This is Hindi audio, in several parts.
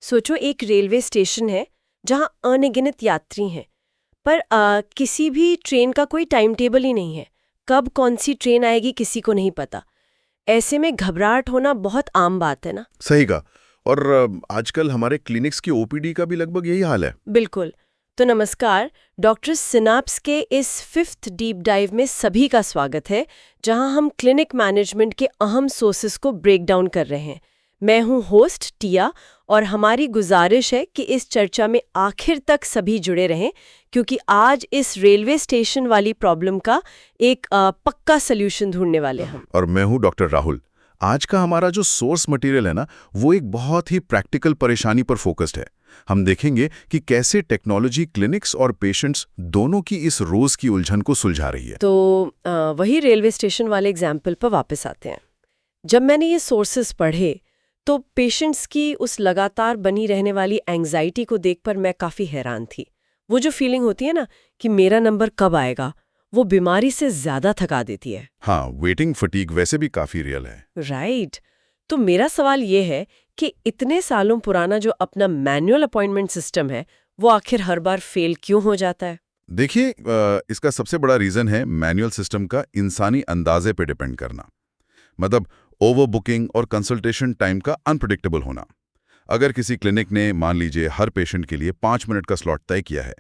सोचो एक रेलवे स्टेशन है जहां अनगिनत यात्री हैं, पर किसी भी ट्रेन का कोई टाइम टेबल ही नहीं है। कब कौन सी ट्रेन आएगी किसी को नहीं पता। ऐसे में घबराहट होना बहुत आम बात है ना। सही कहा। और आजकल हमारे क्लिनिक्स की ओपीडी का भी लगभग यही हाल है। बिल्कुल। तो नमस्कार, डॉक्टर सिनाप्स के इस 5th डीप डाइव में सभी का स्वागत है, जहां हम क्लिनिक मैनेजमेंट के अहम सोर्सेस को ब्रेक डाउन कर रहे हैं। मैं हूं होस्ट टिया, और हमारी गुजारिश है कि इस चर्चा में आखिर तक सभी जुड़े रहें, क्योंकि आज इस रेलवे स्टेशन वाली प्रॉब्लम का एक पक्का सल्यूशन ढूंढने वाले हैं हम। और मैं हूं डॉक्टर राहुल। आज का हमारा जो सोर्स मटेरियल है ना, वो एक बहुत ही प्रैक्टिकल परेशानी पर फोकस्ड है। हम देखेंगे कि कैसे टेक्नोलॉजी क्लिनिक्स और पेशेंट्स दोनों की इस रोज की उलझन को सुलझा रही है। तो वही रेलवे स्टेशन वाले एग्जाम्पल पर वापस आते हैं। जब मैंने ये सोर्सेस पढ़े तो पेशेंट्स की उस लगातार बनी रहने वाली एंग्जाइटी को देखकर मैं काफ़ी हैरान थी। वो जो फीलिंग होती है ना कि मेरा नंबर कब आएगा, वो बीमारी से ज़्यादा थका देती है। हाँ, वेटिंग फटीग वैसे भी काफी रियल है। राइट। तो मेरा सवाल ये है कि इतने सालों पुराना जो अपना मैनुअल अपॉइंटमेंट सिस्टम है, वो आखिर हर बार फेल क्यों हो जाता है? देखिए, इसका सबसे बड़ा रीजन है मैनुअल सिस्टम का इंसानी अंदाजे पे डिपेंड करना। मतलब ओवर बुकिंग और कंसल्टेशन टाइम का अनप्रेडिक्टेबल होना। अगर किसी क्लिनिक ने मान लीजिए हर पेशेंट के लिए 5 मिनट का स्लॉट तय किया है,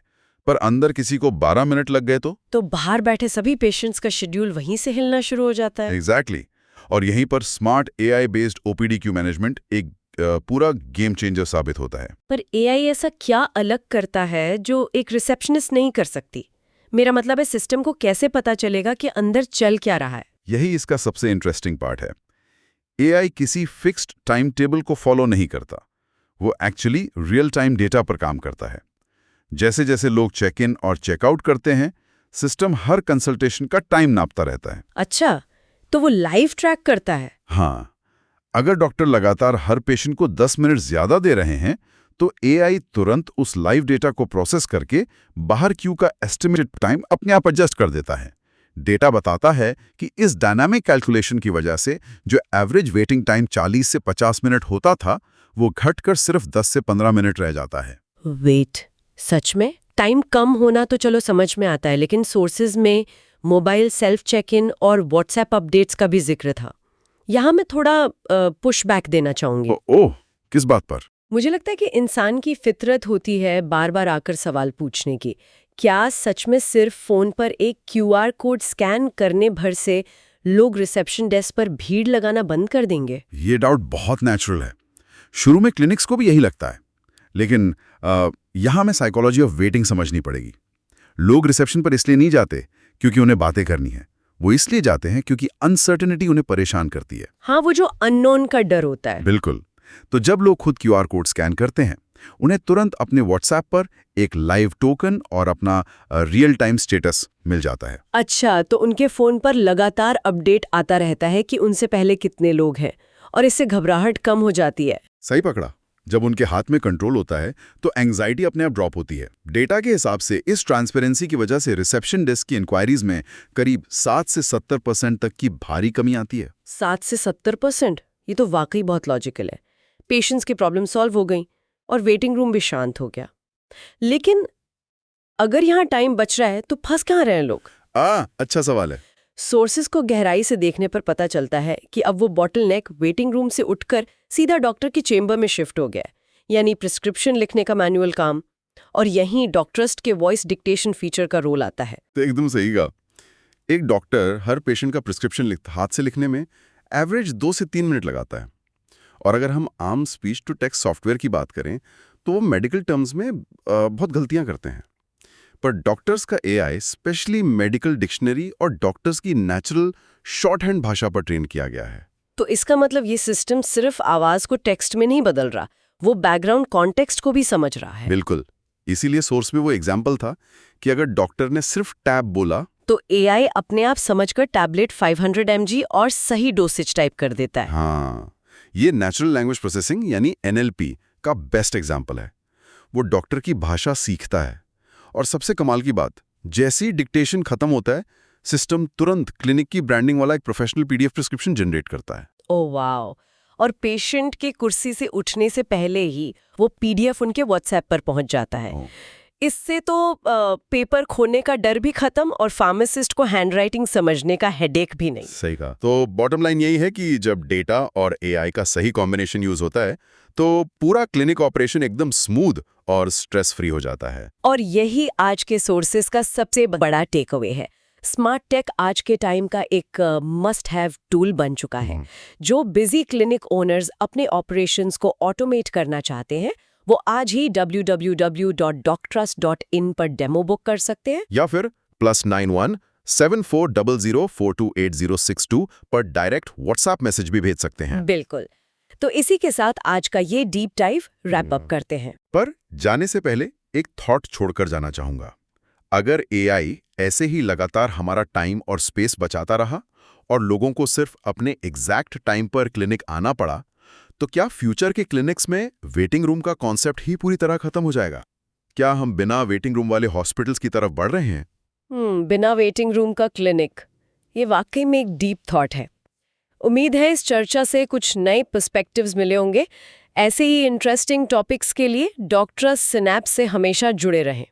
पर अंदर किसी को 12 मिनट लग गए तो बाहर बैठे सभी पेशेंट्स का शेड्यूल वहीं से हिलना शुरू हो जाता है। एग्जैक्टली। और यहीं पर smart AI based OPD Q management एक पूरा गेम चेंजर साबित होता है। पर एआई ऐसा क्या अलग करता है जो एक रिसेप्शनिस्ट नहीं कर सकती? मेरा मतलब है, सिस्टम को कैसे पता चलेगा कि अंदर चल क्या रहा है? यही इसका सबसे इंटरेस्टिंग पार्ट है। एआई किसी फिक्स्ड टाइम टेबल को फॉलो नहीं करता। वो एक्चुअली रियल टाइम डेटा पर काम करता है। जैसे जैसे लोग चेक इन और चेकआउट करते हैं, सिस्टम हर कंसल्टेशन का टाइम नापता रहता है। अच्छा, तो वो लाइव ट्रैक करता है? हाँ, अगर डॉक्टर लगातार हर पेशेंट को 10 मिनट ज्यादा दे रहे हैं, तो एआई तुरंत उस लाइव डेटा को प्रोसेस करके बाहर क्यू का एस्टिमेटेड टाइम अपने आप एडजस्ट कर देता है। डेटा बताता है कि इस डायनामिक कैलकुलेशन की वजह से जो एवरेज वेटिंग टाइम 40 से 50 मिनट होता था, वो घटकर सिर्फ 10 से 15 मिनट रह जाता है। वेट, सच में? टाइम कम होना तो चलो समझ में आता है, लेकिन सोर्सेज में मोबाइल सेल्फ चेक इन और व्हाट्सएप अपडेट्स का भी जिक्र था। यहाँ मैं थोड़ा पुश बैक देना चाहूंगी। ओह, किस बात पर? मुझे लगता है कि इंसान की फितरत होती है बार बार आकर सवाल पूछने की। क्या सच में सिर्फ फोन पर एक क्यूआर कोड स्कैन करने भर से लोग रिसेप्शन डेस्क पर भीड़ लगाना बंद कर देंगे? ये डाउट बहुत नेचुरल है। शुरू में क्लिनिक्स को भी यही लगता है, लेकिन यहाँ में साइकोलॉजी ऑफ वेटिंग समझनी पड़ेगी। लोग रिसेप्शन पर इसलिए नहीं जाते क्योंकि उन्हें बातें करनी है, वो इसलिए जाते हैं क्योंकि अनसर्टेनिटी उन्हें परेशान करती है। हाँ, वो जो अननोन का डर होता है। बिल्कुल। तो जब लोग खुद क्यूआर कोड स्कैन करते हैं, उन्हें तुरंत अपने व्हाट्सएप पर एक लाइव टोकन और अपना रियल टाइम स्टेटस मिल जाता है। अच्छा, तो उनके फोन पर लगातार अपडेट आता रहता है कि उनसे पहले कितने लोग हैं, और इससे घबराहट कम हो जाती है। सही पकड़ा। जब उनके हाथ में कंट्रोल होता है तो एंग्जाइटी अपने आप ड्रॉप होती है। डेटा के हिसाब से इस ट्रांसपेरेंसी की वजह से रिसेप्शन डेस्क की इंक्वायरीज में करीब 7 से 70% तक की भारी कमी आती है। 7 से 70%? ये तो वाकई बहुत लॉजिकल है। पेशेंट्स की प्रॉब्लम सॉल्व हो गई और वेटिंग रूम भी शांत हो गया। लेकिन अगर यहाँ टाइम बच रहा है तो फंस कहाँ रहे हैं लोग? अच्छा सवाल है। सोर्सेज को गहराई से देखने पर पता चलता है कि अब वो बॉटलनेक वेटिंग रूम से उठकर सीधा डॉक्टर के चेंबर में शिफ्ट हो गया, यानी प्रिस्क्रिप्शन लिखने का मैनुअल काम। और यहीं डॉक्टर्स के वॉइस डिक्टेशन फीचर का रोल आता है। तो एकदम सही कहा। एक डॉक्टर हर पेशेंट का प्रिस्क्रिप्शन हाथ से लिखने में एवरेज 2 से 3 मिनट लगाता है। और अगर हम आम स्पीच टू टेक्स्ट सॉफ्टवेयर की बात करें तो वो मेडिकल टर्म्स में बहुत गलतियां करते हैं। पर डॉक्टर्स का एआई स्पेशली मेडिकल डिक्शनरी और डॉक्टर्स की नेचुरल शॉर्ट हैंड भाषा पर ट्रेन किया गया है। तो इसका मतलब ये सिस्टम सिर्फ आवाज को टेक्स्ट में नहीं बदल रहा, वो बैकग्राउंड कॉन्टेक्स्ट को भी समझ रहा है। बिल्कुल। इसीलिए सोर्स में वो एग्जाम्पल था कि अगर डॉक्टर ने सिर्फ टैब बोला तो एआई अपने आप समझकर टैबलेट 500 mg और सही डोसेज टाइप कर देता है। हाँ, ये नेचुरल लैंग्वेज प्रोसेसिंग यानी एनएलपी का बेस्ट एग्जाम्पल है। वो डॉक्टर की भाषा सीखता है। और सबसे कमाल की बात, जैसे ही डिक्टेशन खत्म होता है, सिस्टम तुरंत क्लिनिक की ब्रांडिंग वाला एक प्रोफेशनल पीडीएफ प्रिस्क्रिप्शन जनरेट करता है। Oh wow! और पेशेंट के कुर्सी से उठने से पहले ही वो पीडीएफ उनके व्हाट्सएप पर पहुंच जाता है। इससे तो पेपर खोने का डर भी खत्म और फार्मासिस्ट को हैंडराइटिंग समझने का हेडेक भी नहीं। सही कहा। तो बॉटम लाइन यही है कि जब डेटा और एआई का सही कॉम्बिनेशन यूज होता है तो पूरा क्लिनिक ऑपरेशन एकदम स्मूथ और स्ट्रेस फ्री हो जाता है। और यही आज के सोर्सेस का सबसे बड़ा टेक अवे है। स्मार्ट टेक आज के टाइम का एक मस्ट हैव टूल बन चुका है। जो बिजी क्लिनिक ओनर्स अपने ऑपरेशंस को ऑटोमेट करना चाहते हैं वो आज ही www.doctrust.in पर डेमो बुक कर सकते हैं या फिर +91 7400428062 पर डायरेक्ट व्हाट्सएप मैसेज भी भेज सकते हैं। बिल्कुल। तो इसी के साथ आज का ये डीप डाइव रैप अप करते हैं। पर जाने से पहले एक थॉट छोड़कर जाना चाहूंगा। अगर एआई ऐसे ही लगातार हमारा टाइम और स्पेस बचाता रहा और लोगों को सिर्फ अपने एग्जैक्ट टाइम पर क्लिनिक आना पड़ा, तो क्या फ्यूचर के क्लिनिक्स में वेटिंग रूम का कॉन्सेप्ट ही पूरी तरह खत्म हो जाएगा? क्या हम बिना वेटिंग रूम वाले हॉस्पिटल्स की तरफ बढ़ रहे हैं? बिना वेटिंग रूम का क्लिनिक, ये वाकई में एक डीप थॉट है। उम्मीद है इस चर्चा से कुछ नए पर्सपेक्टिव्स मिले होंगे। ऐसे ही इंटरेस्टिंग टॉपिक्स के लिए डॉक्टर्स सिनैप्स से हमेशा जुड़े रहें।